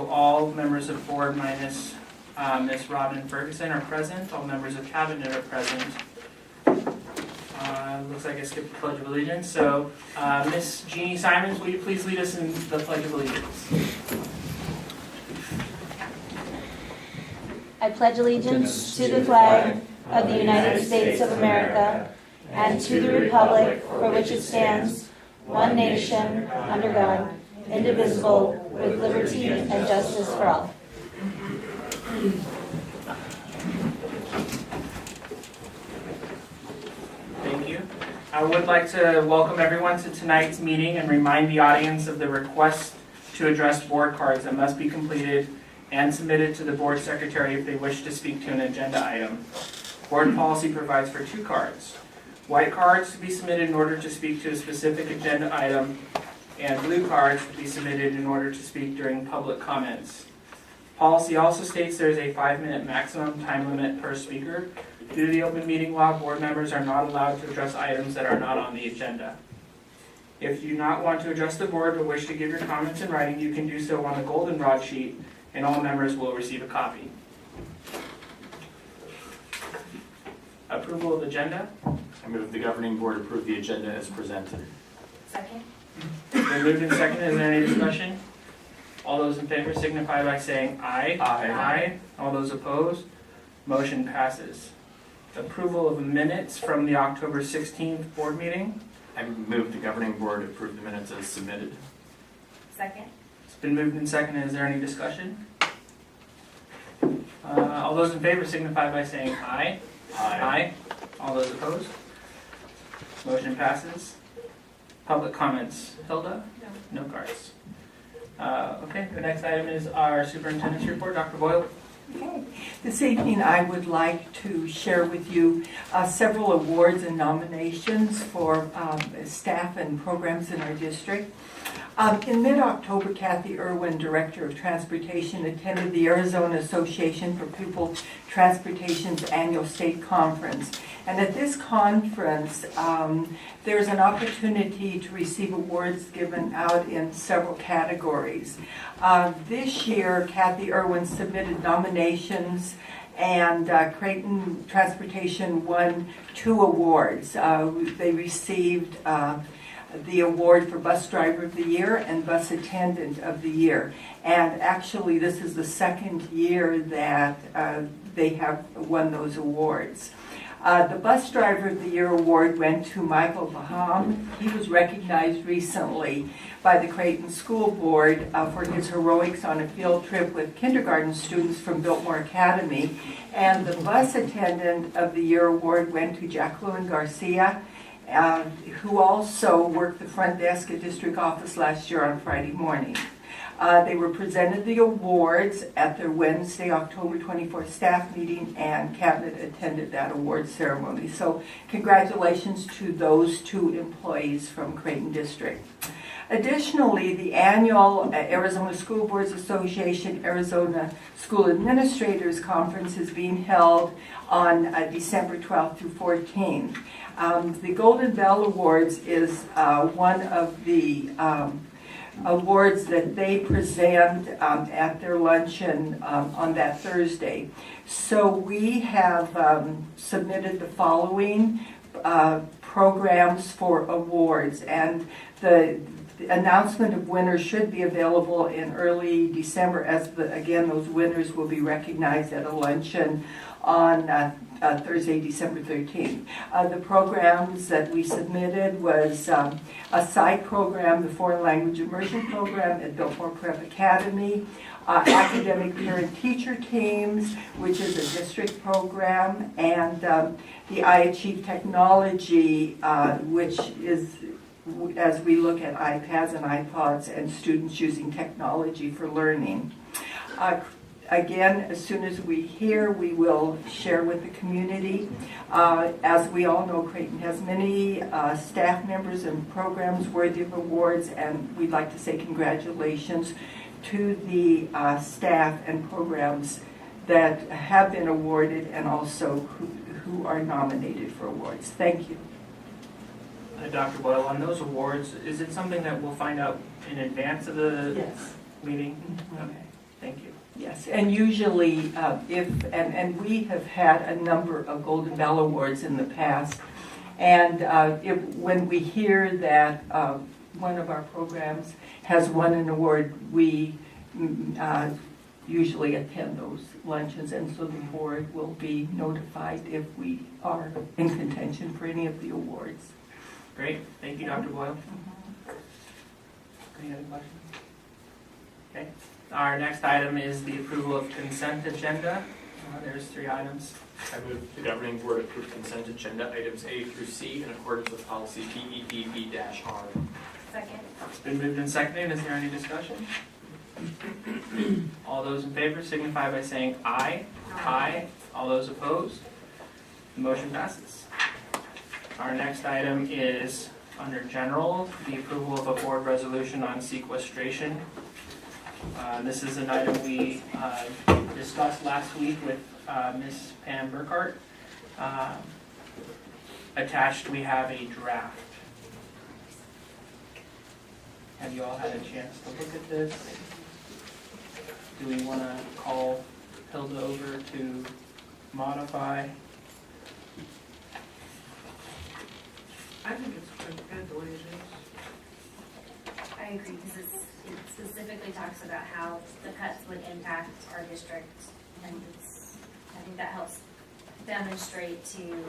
All members of the board minus Ms. Robin Ferguson are present. All members of cabinet are present. Looks like I skipped the Pledge of Allegiance. So Ms. Jeannie Simons, will you please lead us in the Pledge of Allegiance? I pledge allegiance to the flag of the United States of America and to the republic for which it stands, one nation, under God, indivisible, with liberty and justice for all. Thank you. I would like to welcome everyone to tonight's meeting and remind the audience of the request to address board cards that must be completed and submitted to the board secretary if they wish to speak to an agenda item. Board policy provides for 2 cards. White cards to be submitted in order to speak to a specific agenda item, and blue cards to be submitted in order to speak during public comments. Policy also states there is a 5-minute maximum time limit per speaker. Due to the open meeting law, board members are not allowed to address items that are not on the agenda. If you do not want to address the board but wish to give your comments in writing, you can do so on the goldenrod sheet, and all members will receive a copy. Approval of agenda. I move the governing board approve the agenda as presented. Second. Been moved and seconded. Is there any discussion? All those in favor signify by saying aye. Aye. All those opposed? Motion passes. Approval of minutes from the October 16th board meeting. I move the governing board approve the minutes as submitted. Second. It's been moved and seconded. Is there any discussion? All those in favor signify by saying aye. Aye. All those opposed? Motion passes. Public comments. Hilda? No cards. Okay, the next item is our superintendent's report. Dr. Boyle? Okay. This evening I would like to share with you several awards and nominations for staff and programs in our district. In mid-October, Kathy Irwin, Director of Transportation, attended the Arizona Association for Pupil Transportation's annual state conference. And at this conference, there's an opportunity to receive awards given out in several categories. This year, Kathy Irwin submitted nominations, and Creighton Transportation won 2 awards. They received the award for Bus Driver of the Year and Bus Attendant of the Year. And actually, this is the 2nd year that they have won those awards. The Bus Driver of the Year award went to Michael Baham. He was recognized recently by the Creighton School Board for his heroics on a field trip with kindergarten students from Biltmore Academy. And the Bus Attendant of the Year award went to Jacqueline Garcia, who also worked the front desk at district office last year on Friday morning. They were presented the awards at their Wednesday, October 24th staff meeting, and Cabinet attended that award ceremony. So congratulations to those 2 employees from Creighton District. Additionally, the annual Arizona School Boards Association Arizona School Administrators Conference is being held on December 12th through 14th. The Golden Bell Awards is one of the awards that they present at their luncheon on that Thursday. So we have submitted the following programs for awards, and the announcement of winners should be available in early December, as again those winners will be recognized at a luncheon on Thursday, December 13th. The programs that we submitted was a side program, the Foreign Language Immersion Program at Biltmore Prep Academy, academic parent-teacher teams, which is a district program, and the iAchieve Technology, which is as we look at iPads and iPods and students using technology for learning. Again, as soon as we hear, we will share with the community. As we all know, Creighton has many staff members and programs worthy of awards, and we'd like to say congratulations to the staff and programs that have been awarded and also who are nominated for awards. Thank you. Dr. Boyle, on those awards, is it something that we'll find out in advance of the Yes. meeting? Mm-hmm. Okay. Yes, and usually and we have had a number of Golden Bell Awards in the past. And when we hear that one of our programs has won an award, we usually attend those luncheons. And so the board will be notified if we are in contention for any of the awards. Great, thank you, Dr. Boyle. Any other questions? Okay, our next item is the approval of consent agenda. There's 3 items. I move the governing board approve consent agenda items A through C in accordance with policy BEDB-R. Second. It's been moved and seconded. Is there any discussion? All those in favor signify by saying aye. Aye. All those opposed? The motion passes. Our next item is under general, the approval of a board resolution on sequestration. This is an item we discussed last week with Ms. Pam Burkhart. Attached, we have a draft. Have you all had a chance to look at this? Do we want to call Hilda over to modify? I think it's pretty good the way it is. I agree, because it specifically talks about how the cuts would impact our district, and I think that helps demonstrate to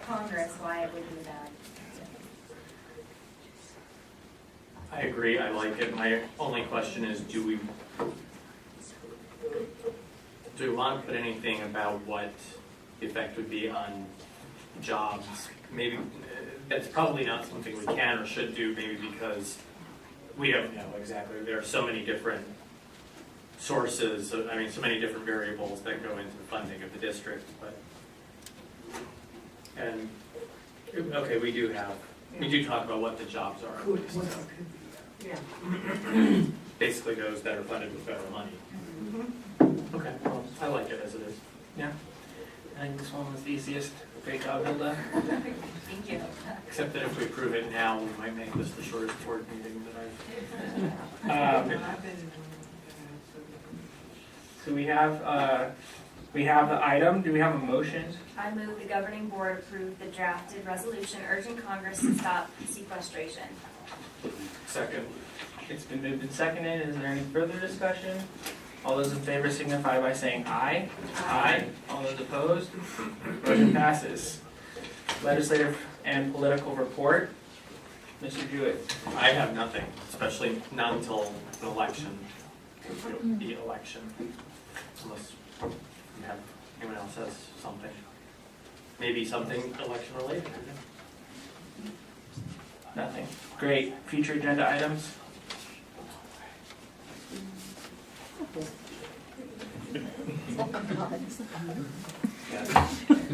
Congress why it would be bad. I agree, I like it. My only question is, do we want to put anything about what the effect would be on jobs? Maybe that's probably not something we can or should do, maybe because we don't know exactly. There are so many different sources, so many different variables that go into the funding of the district. And okay, we do talk about what the jobs are. Yeah. Basically, those that are funded with federal money. Okay, well, I like it as it is. Yeah. I think this one was the easiest. Great job, Hilda. Thank you. Except that if we approve it now, we might make this the shortest board meeting that I've. So we have the item. Do we have a motion? I move the governing board approve the drafted resolution urging Congress to stop sequestration. Second. It's been moved and seconded. Is there any further discussion? All those in favor signify by saying aye. Aye. All those opposed? Motion passes. Legislative and political report. Mr. Jewett. I have nothing, especially not until an election, the election, unless anyone else has something. Maybe something election related. Nothing. Great. Future agenda items.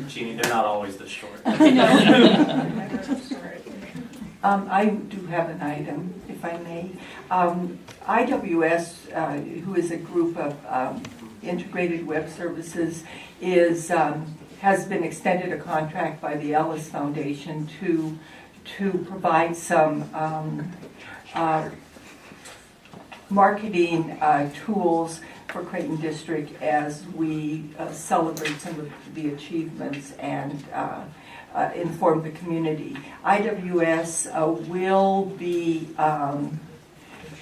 Jeannie, they're not always this short. I do have an item, if I may. IWS, who is a group of integrated web services, has been extended a contract by the Ellis Foundation to provide some marketing tools for Creighton District as we celebrate some of the achievements and inform the community. IWS will be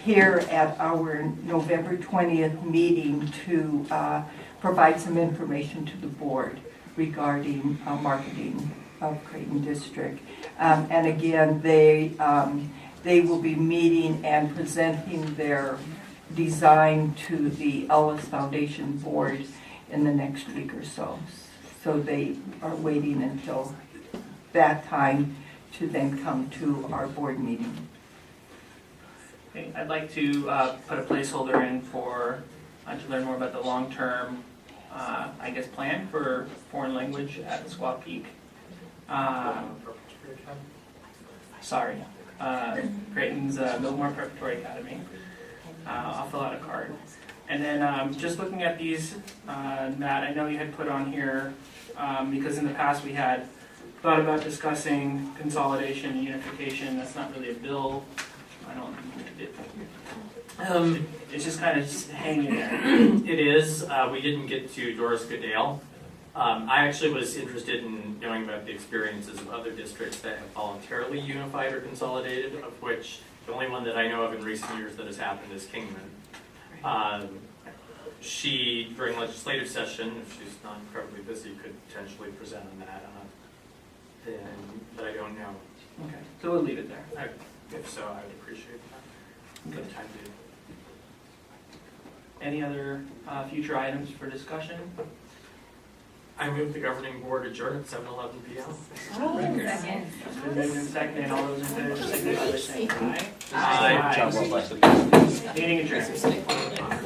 here at our November 20th meeting to provide some information to the board regarding marketing of Creighton District. And again, they will be meeting and presenting their design to the Ellis Foundation board in the next week or so. So they are waiting until that time to then come to our board meeting. Okay, I'd like to put a placeholder in for to learn more about the long-term, plan for foreign language at Squaw Peak. Creighton's Biltmore Preparatory Academy. I'll fill out a card. And then just looking at these, Matt, I know you had put on here, because in the past we had thought about discussing consolidation and unification. That's not really a bill. It's just kind of hanging there. It is. We didn't get to Doris Goodale. I actually was interested in knowing about the experiences of other districts that have voluntarily unified or consolidated, of which the only one that I know of in recent years that has happened is Kingman. She, during legislative session, if she's not incredibly busy, could potentially present on that. But I don't know. Okay, so we'll leave it there. If so, I would appreciate that. Okay. Good time to. Any other future items for discussion? I move the governing board adjourn at 7:11 p.m. Second. It's been moved and seconded. All those in favor, signify by saying aye. Aye. Aye. Meeting adjourned.